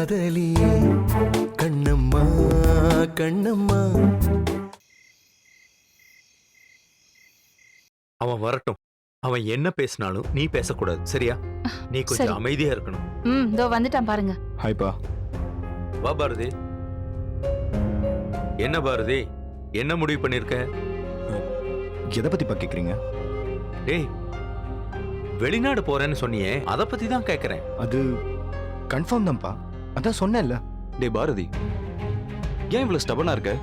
காதலியே கண்ணம்மா கண்ணம்மா. அவன் வரட்டும். அவன் என்ன பேசினாலும் நீ பேசக்கூடாது, சரியா? நீ கொஞ்சம் அமைதியா இருக்கணும். இதோ வந்துட்டான் பாருங்க. ஹாய்ப்பா. வா பாரதி. என்ன பாரதி, என்ன முடிவு பண்ணிருக்க? எதை பத்திப்பா கேக்குறீங்க? டேய், வெளிநாடு போறேன்னு சொன்னியே, அத பத்தி தான் கேக்குறேன். அது கன்ஃபார்ம் தான்ப்பா, அதான் சொன்னேன்ல. டே பாரதி, ஏன் இவ்வளவு ஸ்டபனா இருக்க?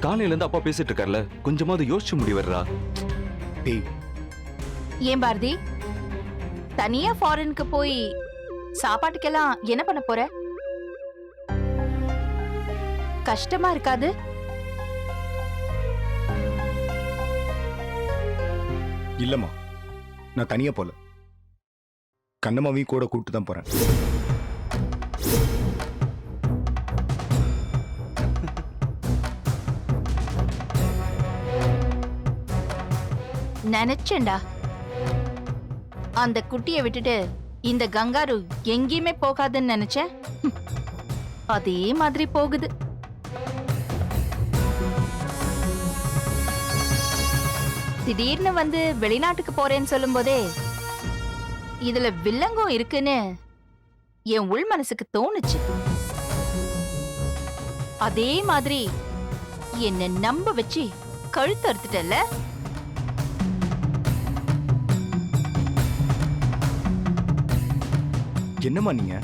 காலையில இருந்து அப்பா பேசிட்டு இருக்கார்ல, கொஞ்சமாவது யோசிச்சு முடிவர்றா. டேய், ஏன் பாரதி, தனியா ஃபாரினுக்கு போய் சாப்பாட்டுக்கெல்லாம் என்ன பண்ண போற? கஷ்டமா இருக்காது? இல்லம்மா, நான் தனியா போல, கண்ணம்மாவையும் கூட கூப்பிட்டு தான் போறேன். நினைச்சேன்டா, அந்த குட்டியை விட்டுட்டு இந்த கங்காரு எங்கேயுமே போகாதுன்னு நினைச்சேன். அதே மாதிரி போகுது. திடீர்னு வந்து வெளிநாட்டுக்கு போறேன்னு சொல்லும் போதே இதுல வில்லங்கம் இருக்குன்னு என் உள் மனசுக்கு தோணுச்சு. அதே மாதிரி என்ன நம்ப வச்சு கழுத்து அறுத்துட்டல. என்னம்மா நீங்க?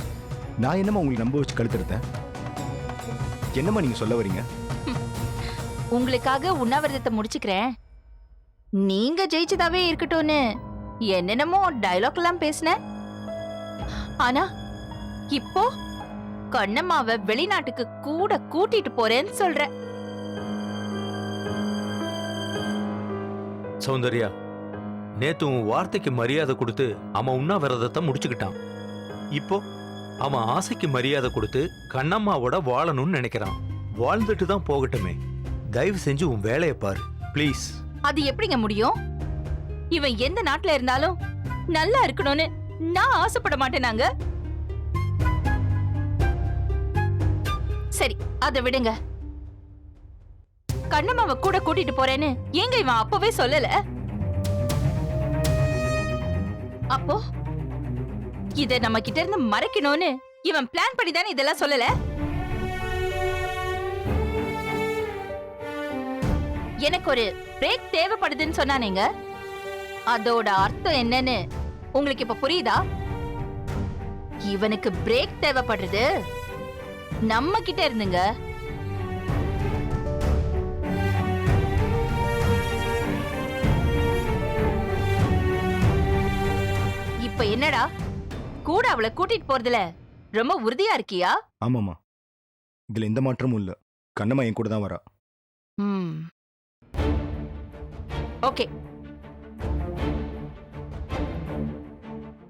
நான் என்னம்மா உங்களை நம்ப வச்சு கழுத்தெடுத்தேன்? என்னம்மா நீங்க சொல்ல வரீங்க? உங்களுக்காக உண்ணாவிரதத்தை முடிச்சுக்கிறேன், நீங்க ஜெயிச்சதாவே இருக்கட்டும்னு என்னென்னமோ டயலாக் எல்லாம் பேசின. ஆனா இப்போ கண்ணம்மாவை வெளிநாட்டுக்கு கூட கூட்டிட்டு போறேன்னு சொல்ற. சௌந்தர்யா, நேத்து உன் வார்த்தைக்கு மரியாதை கொடுத்து அவன் உண்ணாவிரதத்தை முடிச்சுக்கிட்டான். இப்போ அவன் ஆசைக்கு மரியாதை கொடுத்து கண்ணம்மாவோட வாழணும்னு நினைக்கிறான். வாழ்ந்துட்டு தான் போகட்டுமே. தயவு செஞ்சு உன் வேலையை பாரு ப்ளீஸ். அது எப்படிங்க முடியும்? இவன் எந்த நாட்டுல இருந்தாலும் நல்லா இருக்கணும்னு நான் ஆசைப்பட மாட்டேனாங்க. சரி, அதை விடுங்க. கண்ணம்மாவை கூட கூட்டிட்டு போறேன்னு ஏங்க இவன் அப்பவே சொல்லல? அப்போ இத நம்ம கிட்ட இருந்து மறைக்கணும்னு இவன் பிளான் பண்ணி தானே இதெல்லாம் சொல்லல? எனக்கு ஒரு பிரேக் தேவைப்படுதுன்னு சொன்னானேங்க, அதோட அர்த்தம் என்னன்னு உங்களுக்கு இப்ப புரியுதா? இவனுக்கு பிரேக் தேவைப்படுறது நம்ம கிட்ட இருந்துங்க. இப்ப என்னடா, கூட அவளை கூட்டிட்டு போறதுல ரொம்ப உறுதியா இருக்கியா? ஆமாம்மா, இதுல எந்த மாற்றமும் இல்ல. கண்ணம்மா என் கூட தான் வரா. ஓகே.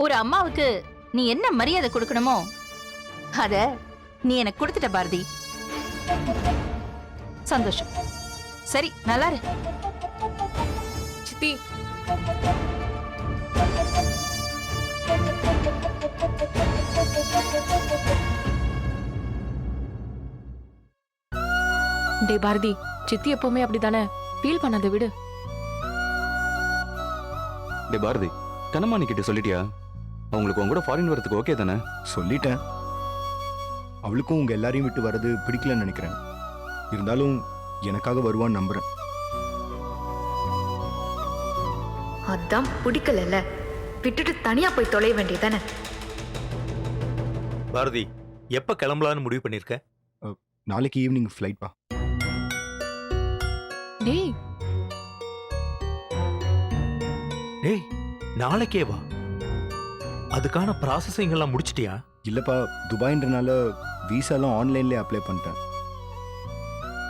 ஒரு அம்மாவுக்கு நீ என்ன மரியாதை கொடுக்கணுமோ அத நீ எனக்கு கொடுத்துட்ட பாரதி. சந்தோஷம். சரி, நல்லா இரு. சித்தி, டே பாரதி, சித்தி எப்பவுமே அப்படிதானே, ஃபீல் பண்ணாத விடு. டே பாரதி, கண்ணம்மா கிட்ட சொல்லிட்டியா? அவங்களுக்கு உங்க கூட ஃபாரின் வரதுக்கு ஓகே தானே? சொல்லிட்டேன். அவளுக்கும் உங்க எல்லாரையும் விட்டு வர்றது பிடிக்கலன்னு நினைக்கிறேன். இருந்தாலும் எனக்காக வருவான்னு நம்புறேன். அதான் பிடிக்கல, விட்டுட்டு தனியா போய் தொலைய வேண்டியதானே. பாரதி, எப்ப கிளம்பலான்னு முடிவு பண்ணிருக்க? நாளைக்கு ஈவினிங் ஃப்ளைட் பா. டேய் டேய், நாளைக்கே வா. அதுக்கான ப்ராசஸிங் எல்லாம் முடிச்சிட்டியா? இல்லப்பா, துபாய்ன்றனால வீசாலாம் ஆன்லைன்லேயே அப்ளை பண்ணிட்டேன்.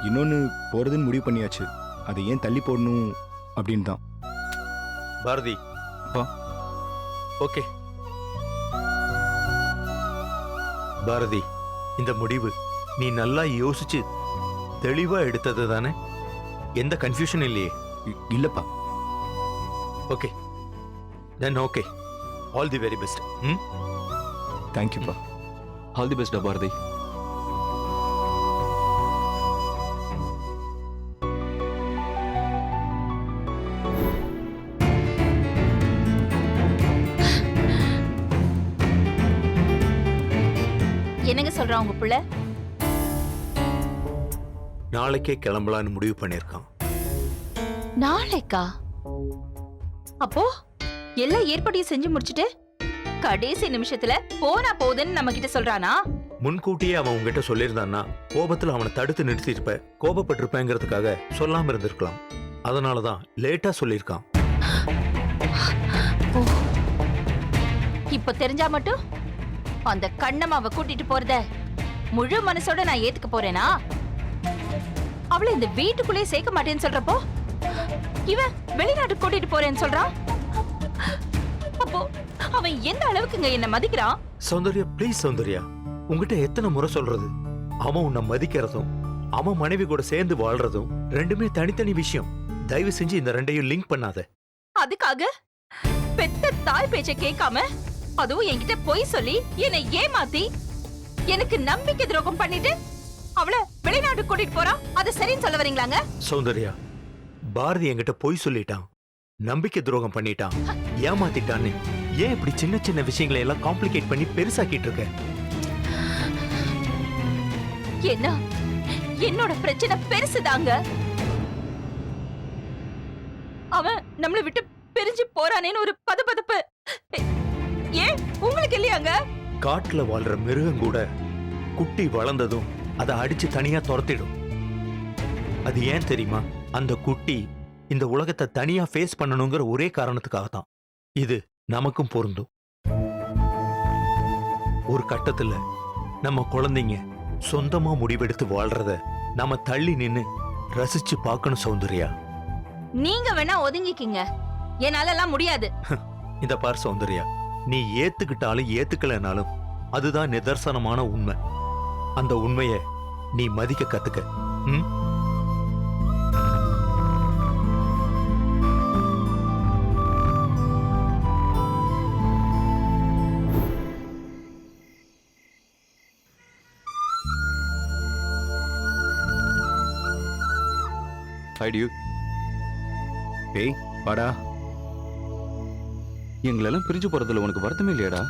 இன்னொன்று போகிறதுன்னு முடிவு பண்ணியாச்சு. அதை ஏன் தள்ளி போடணும் அப்படின்னு தான். பாரதி, அப்பா. ஓகே பாரதி, இந்த முடிவு நீ நல்லா யோசிச்சு தெளிவா எடுத்தது தானே? எந்த கன்ஃபியூஷன் இல்லையே? இல்லப்பா. Okay then okay, all the very best. தேங்க்யூப்பா. All the best Bharathi. என்னங்க சொல்றான் உங்க புள்ள? நாளைக்கே கிளம்பலான்னு முடிவு பண்ணியிருக்கான். நாளைக்கா? அப்போ எல்லா ஏற்பாடையும் செஞ்சு முடிச்சிட்டு கடைசி நிமிஷத்துல போனா போகுதுன்னு நம்ம கிட்ட சொல்றானா? முன்கூட்டியே அவன் உங்ககிட்ட சொல்லியிருந்தான்னா கோபத்துல அவனை தடுத்து நிறுத்திருப்ப, கோபப்பட்டிருப்பேங்கிறதுக்காக சொல்லாம இருந்திருக்கலாம். அதனாலதான் லேட்டா சொல்லியிருக்கான். இப்ப தெரிஞ்சா மட்டும் அந்த கண்ணம்மாவை கூட்டிட்டு போறத முழு மனசோட நான் ஏத்துக்க போறேனா? அவளை இந்த வீட்டுக்குள்ளே சேர்க்க மாட்டேன்னு சொல்றப்போ இவன் வெளிநாட்டுக்கு கூட்டிட்டு போறேன்னு சொல்றான். அப்போ அவன் எந்த அளவுக்குங்க என்ன மதிக்கிறான்? சௌந்தர்யா, ப்ளீஸ் சௌந்தர்யா, உங்ககிட்ட எத்தனை முறை சொல்றது? அவன் உன்னை மதிக்கிறதும் அவன் மனைவி கூட சேர்ந்து வாழ்றதும் ரெண்டுமே தனித்தனி விஷயம். தயவு செஞ்சு இந்த ரெண்டையும் லிங்க் பண்ணாத. அதுக்காக பெத்த தாய் பேச்ச கேட்காம அதுவும் என்கிட்ட பொய் சொல்லி என்னை ஏமாத்தி எனக்கு நம்பிக்கை துரோகம் பண்ணிட்டு அவளை வெளிநாட்டு கூட்டிட்டு போறா, அது சரின்னு சொல்ல வரீங்களாங்க? சௌந்தர்யா, பாரதி என்கிட்ட பொய் சொல்லிட்டான், நம்பிக்கை துரோகம் பண்ணிட்டான், ஏமாத்திட்டான்னு ஏன் இப்படி சின்ன சின்ன விஷயங்களை எல்லாம் காம்ப்ளிகேட் பண்ணி பெருசாக்கிட்டு இருக்க? என்ன என்னோட பிரச்சனை பெருசுதாங்க. அவன் நம்மளை விட்டு பிரிஞ்சு போறானேன்னு ஒரு பதபதப்பு ஏன் உங்களுக்கு இல்லையாங்க? காட்டுல வாழ்ற மிருகம் கூட குட்டி வளர்ந்ததும் அதை அடிச்சு தனியா துரத்திடும். அது ஏன் தெரியுமா? அந்த குட்டி இந்த உலகத்தை தனியா ஃபேஸ் பண்ணணுங்கிற ஒரே காரணத்துக்காக தான். இது நமக்கும் பொருந்தும். ஒரு கட்டத்துல நம்ம குழந்தைங்க சொந்தமா முடிவெடுத்து வாழ்றத நாம தள்ளி நின்னு ரசிச்சு பார்க்கணும் சௌந்தர்யா. நீங்க வேணா ஒதுங்கிக்கிங்க, என்னால எல்லாம் முடியாது. இந்த பார் சௌந்தர்யா, நீ ஏத்துக்கிட்டாலும் ஏத்துக்கலனாலும் அதுதான் நிதர்சனமான உண்மை. அந்த உண்மையை நீ மதிக்க கத்துக்க. ம்? ஐடியூ டேய் வாடா. எங்களெல்லாம் பிரிஞ்சு போறதுல உனக்கு வருத்தமே இல்லையாடா?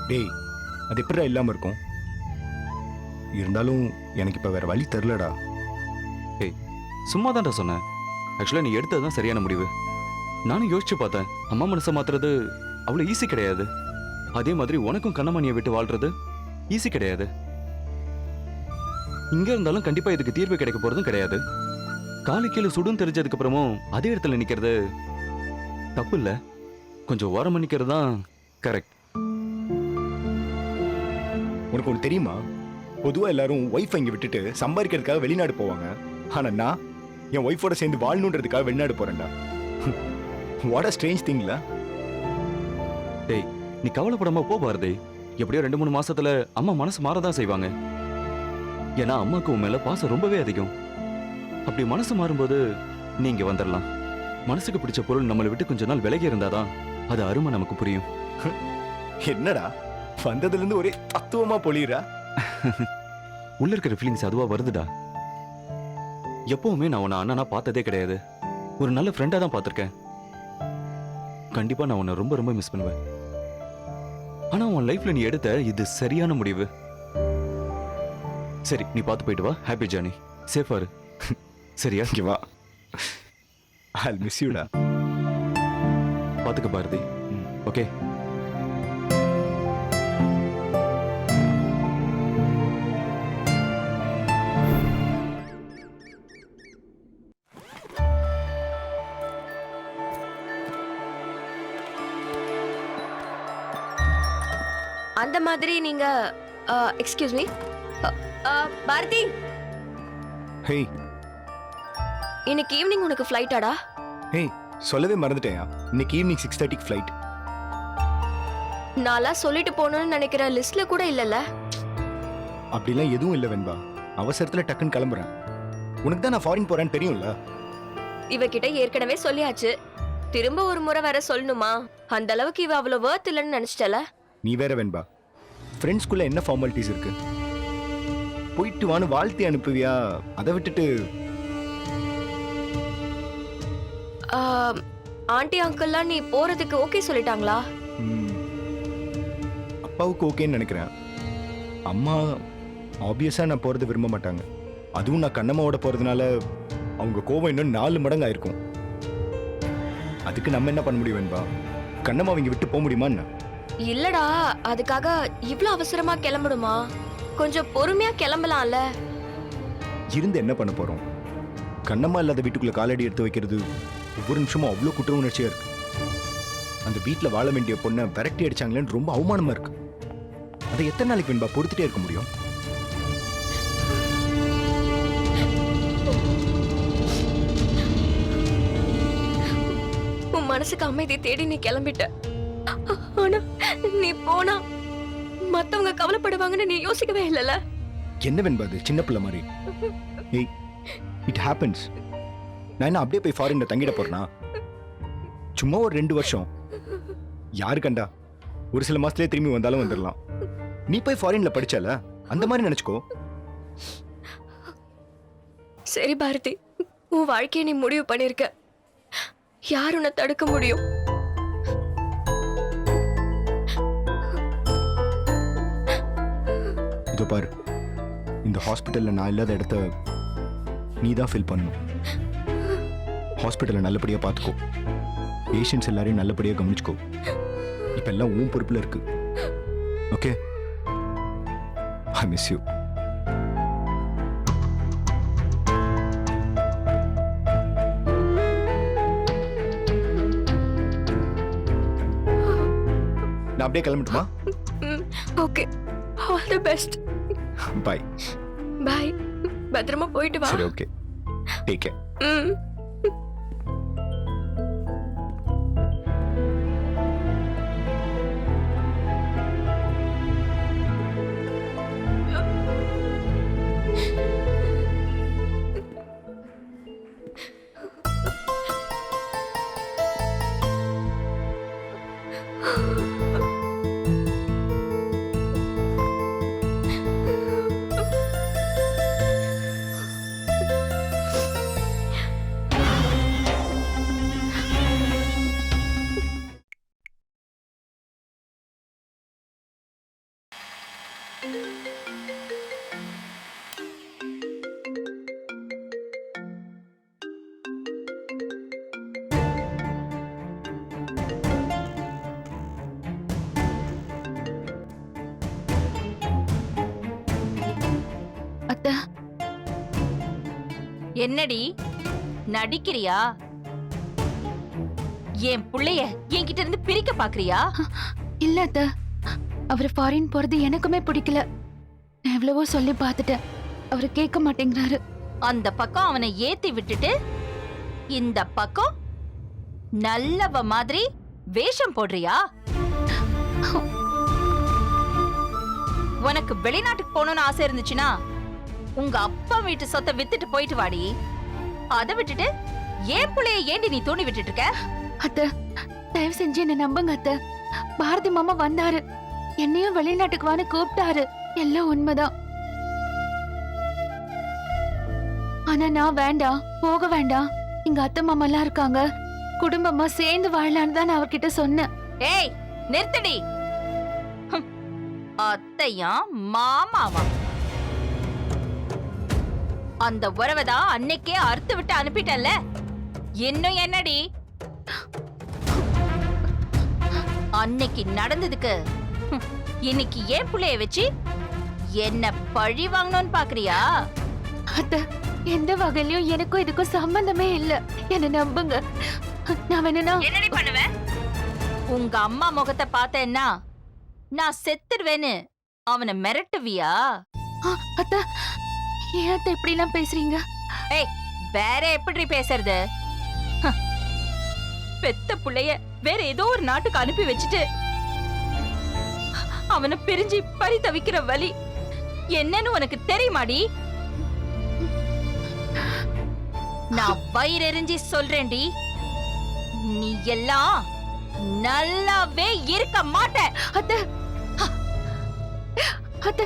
டேய் அது எப்படிடா இல்லாம இருக்கும்? இருந்தாலும் எனக்கு இப்ப வேற வழி தெரிலடா. சும்மா தான்டா சொன்னேன். ஆக்சுவலா நீ எடுத்ததுதான் சரியான முடிவு. நானும் யோசிச்சு பார்த்தேன். அம்மா மனசை மாத்துறது அவ்வளவு ஈஸி கிடையாது. அதே மாதிரி உனக்கும் கண்ணமணியை விட்டு வாழ்றது ஈஸி கிடையாது. இங்க இருந்தாலும் கண்டிப்பா இதுக்கு தீர்வு கிடைக்க போறதும் கிடையாது. காலு கீழே சுடும் தெரிஞ்சதுக்கு அப்புறமும் அதே இடத்துல நிக்கிறது தப்பு இல்ல. கொஞ்சம் ஓரம் நிக்கிறது தான் கரெக்ட். உனக்கு ஒன்று தெரியுமா? பொதுவா எல்லாரும் ஒய்ஃபை இங்க விட்டுட்டு சம்பாதிக்கிறதுக்காக வெளிநாடு போவாங்க. ஆனா நான் என் ஒய்ஃபோட சேர்ந்து வாழணுன்றதுக்காக வெளிநாடு போறேன்டா. வாட் அ ஸ்ட்ரேஞ்ச் திங்ல. டேய், நீ கவலைப்படாம போ பாரதி. எப்படியோ 2-3 மாசத்துல அம்மா மனசு மாறதான் செய்வாங்க. ஏன்னா அம்மாக்கு உன் மேல பாசம் ரொம்பவே அதிகம். அப்படி மனசு மாறும்போது நீ இங்க வந்துடலாம். மனசுக்கு பிடிச்ச பொருள் நம்மளை விட்டு கொஞ்ச நாள் விலகி இருந்தாதான் அது அருமை நமக்கு புரியும். என்னடா வந்ததுல இருந்து ஒரே தத்துவமா பொழியுறா. உள்ள இருக்கிற ஃபீலிங்ஸ் அதுவா வருதுடா. எப்பவுமே நான் உன்னை அண்ணனா பார்த்ததே கிடையாது. ஒரு நல்ல ஃப்ரெண்டா தான் பார்த்திருக்கேன். கண்டிப்பா நான் உன்னை ரொம்ப ரொம்ப மிஸ் பண்ணுவேன். ஆனா உன் லைஃப்ல நீ எடுத்த இது சரியான முடிவு. சரி, நீ பார்த்து போயிட்டு வா. Happy journey. சேஃபா இரு. சரியா? இங்க வா. I'll miss you டா. பாத்துக்க பாரதி. ஓகே. அந்த மாதிரி நீங்க எக்ஸ்கியூஸ் மீ பாரதி, ஹேய் இன்னைக்கு ஈவினிங் உனக்கு ஃப்ளைட்டாடா? ஹேய் சொல்லவே மறந்துட்டேன். இன்னைக்கு ஈவினிங் 6:30க்கு ஃப்ளைட். நான்லாம் சொல்லிட்டு போகணும்னு நினைக்கிற லிஸ்ட்ல கூட இல்லைல்ல. அப்படிலாம் எதுவும் இல்லை வெண்பா. அவசரத்துல டக்குன்னு கிளம்புறேன். உனக்கு தான் நான் ஃபாரின் போறேன்னு தெரியும்ல. இவகிட்ட ஏற்கனவே சொல்லியாச்சு. திரும்ப ஒரு முறை வேற சொல்லணுமா? அந்த அளவுக்கு இவ அவ்வளவு வர்த் இல்லைன்னு நினைச்சிட்டல. நீ வேற வெண்பா, ஃப்ரெண்ட்ஸ்குள்ள என்ன ஃபார்மாலிட்டிஸ் இருக்கு? போயிட்டு வான்னு வாழ்த்தி அனுப்புவியா? அதை விட்டுட்டு ஆண்டி அங்கிள்லாம் நீ போறதுக்கு ஓகே சொல்லிட்டாங்களா? அப்பாவுக்கு ஓகேன்னு நினைக்கிறேன். அம்மா ஆப்வியஸாக நான் போகிறது விரும்ப மாட்டாங்க. அதுவும் நான் கண்ணம்மாவோட போகிறதுனால அவங்க கோவம் இன்னும் 4 மடங்கு ஆயிருக்கும். அதுக்கு நம்ம என்ன பண்ண முடியும் வெண்பா? கண்ணம்மா அவங்க விட்டு போக முடியுமா என்ன? இல்லடா, அதுக்காக இவ்ளோ அவசரமா கிளம்பணுமா? கொஞ்சம் பொறுமையா கிளம்பலாம்ல. இருந்து என்ன பண்ண போகிறோம்? கண்ணம்மா இல்லாத வீட்டுக்குள்ளே காலடி எடுத்து வைக்கிறது ஒவ்வொரு நிமிஷமும் அவ்வளோ குற்ற உணர்ச்சியாக இருக்கு. அந்த வீட்டில் வாழ வேண்டிய பொண்ணை விரட்டி அடிச்சாங்களேன்னு ரொம்ப அவமானமாக இருக்கு. அதை எத்தனை நாளைக்கு வெண்பா பொறுத்துட்டே இருக்க முடியும்? உன் மனசுக்கு அமைதி தேடி நீ கிளம்பிட்ட. ஆனா நீ போனா மத்தவங்க கவலைப்படுவாங்கன்னு நீ யோசிக்கவே இல்லைல்ல. என்ன வெண்பா அது சின்ன பிள்ளை மாதிரி? ஏய், இட் ஹேப்பன்ஸ். நான் என்ன அப்படியே போய் ஃபாரின்ல தங்கிட போறேனா? சும்மா ஒரு 2 வருஷம். யாரு கண்டா ஒரு சில மாசத்துலயே திரும்பி வந்தாலும் வந்துடலாம். நீ போய் ஃபாரின்ல படிச்சால அந்த மாதிரி நினைச்சுக்கோ. சரி பாரதி, உன் வாழ்க்கையை நீ முடிவு பண்ணிருக்க. யார் உன்னை தடுக்க முடியும்? இதோ பாரு, இந்த ஹாஸ்பிட்டல்ல நான் இல்லாத இடத்த நீ தான் ஃபில் பண்ணணும். ஹாஸ்பிட்டலை நல்லபடியா பார்த்துக்கோ. பேஷண்ட்ஸ் எல்லாரையும் நல்லபடியா கவனிச்சுக்கோ. இப்ப எல்லாம் உன் பொறுப்புல இருக்கு. Okay, I miss you. நான் அப்படியே கிளம்பட்டுமா? Okay, all the best. Bye. Bye. பத்திரமா போயிட்டு வா. சரி, ஓகே, டேக் கேர். ம். அத்தை, என்னடி நடிக்கிறியா? என் புள்ளைய என்கிட்ட இருந்து பிரிக்க பாக்குறியா? இல்ல அத்தை, அவர் ஃபாரின் போறது எனக்குமே பிடிக்கல. நான் எவ்வளவோ சொல்லி பார்த்துட்டேன், அவர் கேட்க மாட்டேங்கிறாரு. அந்த பக்கம் அவனை ஏத்தி விட்டுட்டு இந்த பக்கம் நல்லவ மாதிரி வேஷம் போடுறியா? உனக்கு வெளிநாட்டுக்கு போகணும்னு ஆசை இருந்துச்சுன்னா உங்க அப்பா வீட்டு சொத்தை வித்துட்டு போயிட்டு வாடி. அதை விட்டுட்டு ஏன் புள்ளைய ஏண்டி நீ தூண்டி விட்டுட்டு இருக்க? அத்தை, தயவு செஞ்சு என்ன நம்புங்க அத்தை. பாரதி மாமா வந்தாரு, என்னையும் வெளிநாட்டுக்கு வான்னு கூப்பிட்டாரு. எல்லாம் உண்மைதான். ஆனா நான் வேண்டாம், போக வேண்டாம். இங்க அத்தை மாமா எல்லாம் இருக்காங்க, குடும்பமா சேர்ந்து வாழலான்னு தான் நான் அவர்கிட்ட சொன்னேன். ஏய், நிறுத்தடி. ஹம், அத்தையா மாமாவா? அந்த உறவைதான் அன்னைக்கே அறுத்து விட்டு அனுப்பிட்டல்ல, இன்னும் என்னடி? அன்னைக்கு நடந்ததுக்கு இன்னைக்கு ஏன் புள்ளைய வச்சு என்ன பழி வாங்கணும்னு பாக்குறியா? அத்தை, எந்த வகையிலயும் எனக்கும் இதுக்கும் சம்பந்தமே இல்ல. என்ன நம்புங்க. நான் வேணும்னா என்னடி பண்ணுவேன்? உங்க அம்மா முகத்தை பார்த்தேன்னா நான் செத்துடுவேன்னு அவனை மிரட்டுவியா? அத்தை, ஏன் அத்தை இப்படி எல்லாம் பேசுறீங்க? ஏய், வேற எப்படி பேசுறது? ஹ, பெத்த புள்ளைய வேற ஏதோ ஒரு நாட்டுக்கு அனுப்பி வச்சுட்டு அவனை பிரிஞ்சு பறி தவிக்கிற வலி என்னன்னு உனக்கு தெரியுமாடி? நான் வயிறெறிஞ்சி சொல்றேன்டி, நீ எல்லாம் நல்லாவே இருக்க மாட்ட. அத்தை, அத்தை,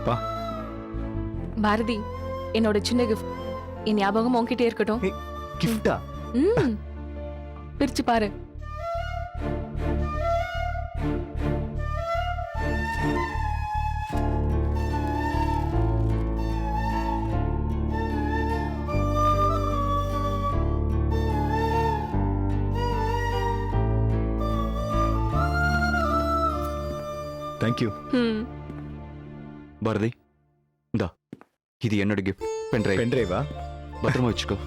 பா. பாரதி, என்னோட சின்ன கிஃப்ட் என் ஞாபகம் உன்கிட்டே இருக்கட்டும். கிஃப்டா? ம். பிரிச்சு பாரு. தேங்க்யூ. ம். பாரதி, இந்தா இது என்னோட கிஃப்ட். பென்ட்ரைவ். பென்ட்ரைவா? பத்திரமா வச்சுக்கோ.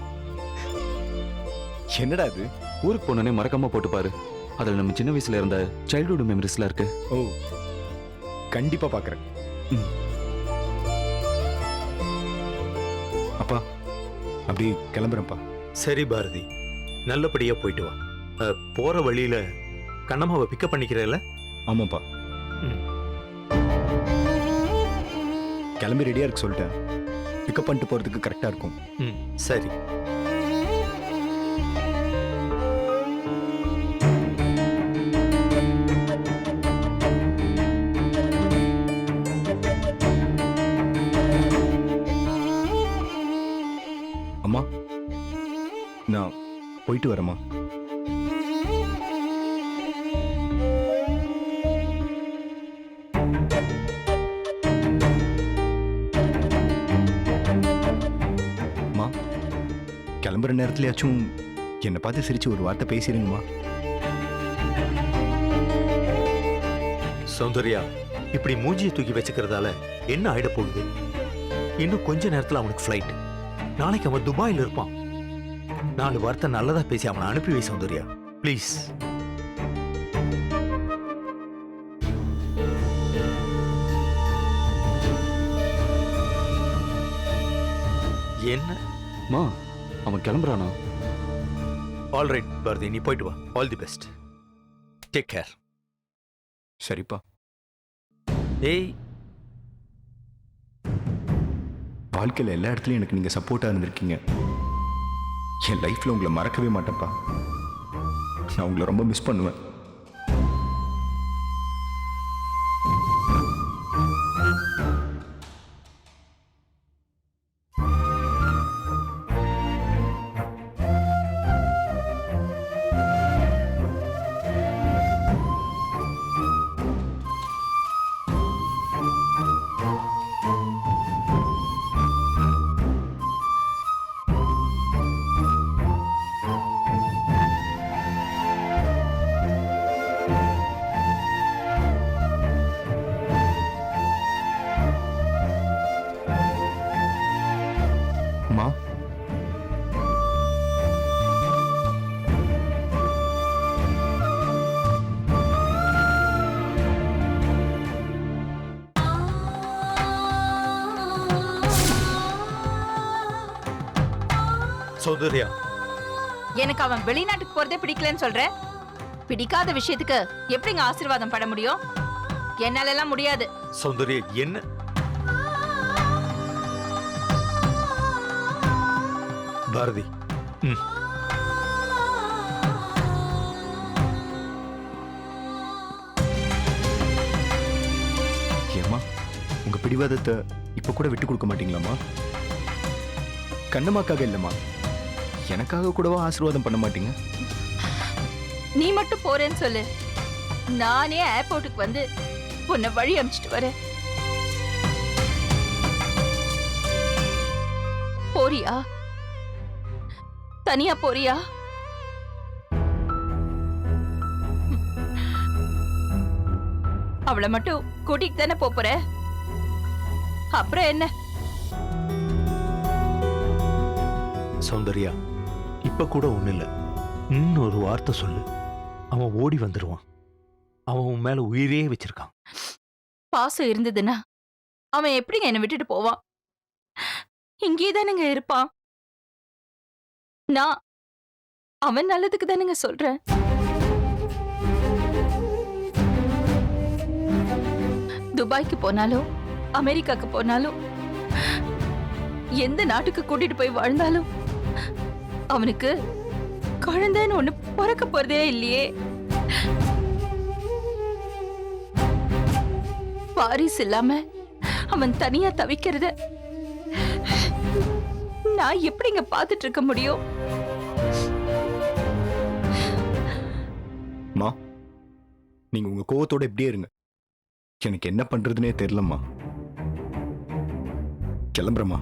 என்னடா இது? ஊருக்கு போனோடனே மறக்காம போட்டு பாரு. அதுல நம்ம சின்ன வயசுல இருந்த சைல்ட்ஹுட் மெமரிஸ்லாம் இருக்கு. ஓ, கண்டிப்பா பாக்குறேன். ம். அப்பா, அப்படி கிளம்புறேன்ப்பா. சரி பாரதி, நல்லபடியா போயிட்டு வா. போற வழியில கண்ணம்மாவை பிக்கப் பண்ணிக்கிறேல்ல? ஆமாப்பா. ம். கிளம்பி ரெடியா இருக்கு சொல்லிட்டேன். பிக்கப் பண்ணிட்டு போறதுக்கு கரெக்டா இருக்கும். ம், சரி. அம்மா, நான் போயிட்டு வரேம்மா. அம்மா, கிளம்புற நேரத்துலயாச்சும் என்னை பார்த்து சிரிச்சு ஒரு வார்த்தை பேசிடுங்கம்மா. சௌந்தர்யா, இப்படி மூஞ்சியை தூக்கி வச்சுக்கிறதால என்ன ஆயிட போகுது? இன்னும் கொஞ்ச நேரத்துல அவனுக்கு ஃப்ளைட். நாளைக்கு அவன் துபாயில இருப்பான். 4 வார்த்தை நல்லதா பேசி அவனை அனுப்பி வை சௌந்தர்யா, ப்ளீஸ். என்ன? மா, அவன் கிளம்புறானா? ஆல் ரைட் பாரதி, நீ போயிட்டு வா. All the best. Take care. சரிப்பா. ஏய், வாழ்க்கையில் எல்லா இடத்துலையும் எனக்கு நீங்கள் சப்போர்ட்டாக இருந்திருக்கீங்க. என் லைஃப்பில் உங்களை மறக்கவே மாட்டேன்ப்பா. நான் உங்களை ரொம்ப மிஸ் பண்ணுவேன். அம்மா, சௌந்தர்யா, எனக்கு அவன் வெளிநாட்டுக்கு போறதே பிடிக்கலன்னு சொல்ற. பிடிக்காத விஷயத்துக்கு எப்படிங்க ஆசீர்வாதம் பண்ண முடியும்? என்னால எல்லாம் முடியாது. சௌந்தர்யா, என்ன? பாரதி, ம். ஏம்மா, உங்க பிடிவாதத்தை இப்ப கூட விட்டு கொடுக்க மாட்டீங்களாம்மா? கண்ணம்மாக்காக இல்லைம்மா, எனக்காக கூடவா ஆசீர்வாதம் பண்ண மாட்டீங்க? நீ மட்டும் போறேன்னு சொல்லு, நானே ஏர்போர்ட்டுக்கு வந்து உன்னை வழி அனுப்பிச்சிட்டு வரேன். போறியா? தனியா போறியா? அவளை மட்டும் கூட்டிட்டு தானே போற. அப்புறம் என்ன? சௌந்தர்யா, இப்ப கூட ஒண்ணு இல்ல. இன்னொரு வார்த்தை சொல்லு, அவன் ஓடி வந்துருவான். அவன் உன் மேல உயிரே வச்சிருக்கான். பாசம் இருந்ததுன்னா அவன் எப்படிங்க என்னை விட்டுட்டு போவான்? இங்கே தானுங்க இருப்பான். நான் அவன் நல்லதுக்கு தானுங்க சொல்றேன். துபாய்க்கு போனாலும் அமெரிக்காக்கு போனாலும் எந்த நாட்டுக்கு கூட்டிட்டு போய் வாழ்ந்தாலும் அவனுக்கு குழந்தைன்னு ஒண்ணு பிறக்க போறதே இல்லையே. வாரிசு இல்லாம அவன் தனியா தவிக்கிறத நான் எப்படிங்க பார்த்துட்டு இருக்க முடியும்? மா, நீங்க உங்க கோவத்தோட இப்படியே இருங்க. எனக்கு என்ன பண்றதுனே தெரியலம்மா. கிளம்புறேம்மா.